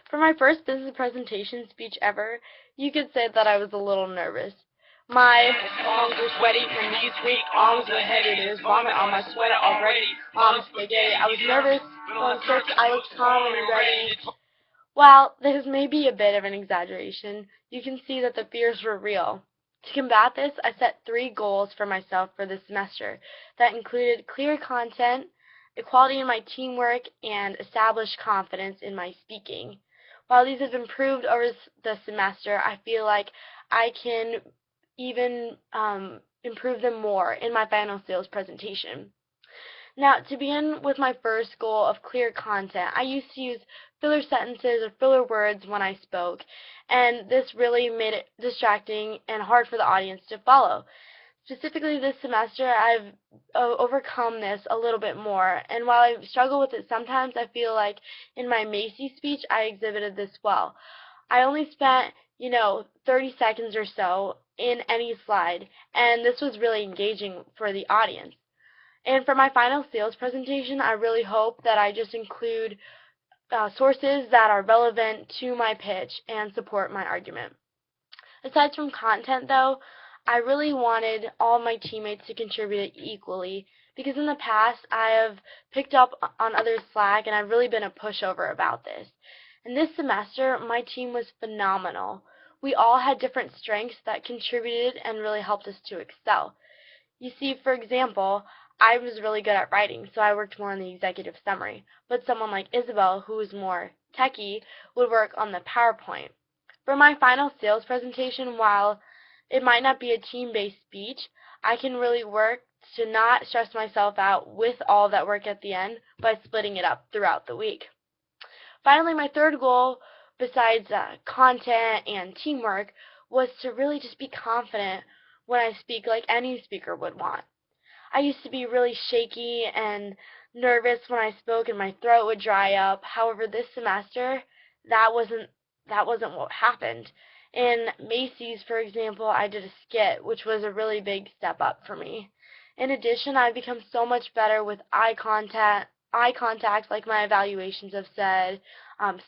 For my first business presentation speech ever, you could say that I was a little nervous. My palms were sweaty, my knees weak, arms were heavy, there's vomit on my sweater already, spaghetti. I was nervous, feeling sick, I looked calm and ready. While this may be a bit of an exaggeration, you can see that the fears were real. To combat this, I set 3 goals for myself for this semester that included clear content, equality in my teamwork, and established confidence in my speaking. While these have improved over the semester, I feel like I can even improve them more in my final sales presentation. Now, to begin with my first goal of clear content, I used to use filler sentences or filler words when I spoke, and this really made it distracting and hard for the audience to follow. Specifically this semester, I've overcome this a little bit more, and while I struggle with it sometimes, I feel like in my Macy's speech, I exhibited this well. I only spent, 30 seconds or so in any slide, and this was really engaging for the audience. And for my final sales presentation, I really hope that I just include sources that are relevant to my pitch and support my argument. Aside from content, though, I really wanted all my teammates to contribute equally because in the past I have picked up on others' slack and I've really been a pushover about this. And this semester, my team was phenomenal. We all had different strengths that contributed and really helped us to excel. You see, for example, I was really good at writing, so I worked more on the executive summary. But someone like Isabel, who is more techie, would work on the PowerPoint. For my final sales presentation, while it might not be a team-based speech, I can really work to not stress myself out with all that work at the end by splitting it up throughout the week. Finally, my third goal, besides content and teamwork, was to really just be confident when I speak like any speaker would want. I used to be really shaky and nervous when I spoke and my throat would dry up. However, this semester, that wasn't what happened. In Macy's, for example, I did a skit, which was a really big step up for me. In addition, I've become so much better with eye contact, like my evaluations have said,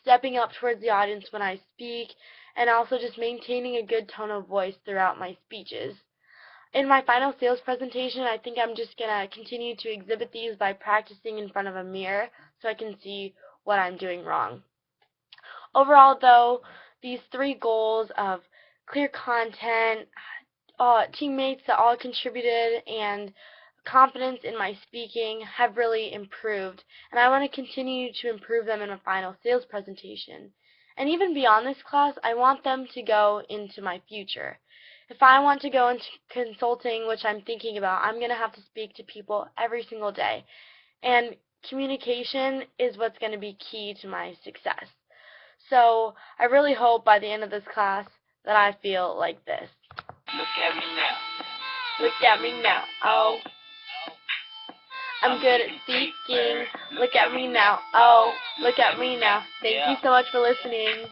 stepping up towards the audience when I speak, and also just maintaining a good tone of voice throughout my speeches. In my final sales presentation, I think I'm just going to continue to exhibit these by practicing in front of a mirror so I can see what I'm doing wrong. Overall, though, these 3 goals of clear content, teammates that all contributed, and confidence in my speaking have really improved, and I want to continue to improve them in a final sales presentation. And even beyond this class, I want them to go into my future. If I want to go into consulting, which I'm thinking about, I'm going to have to speak to people every single day. And communication is what's going to be key to my success. So I really hope by the end of this class that I feel like this. Look at me now. Look at me now. Oh, I'm good at speaking. Look at me now. Oh, look at me now. Thank you so much for listening.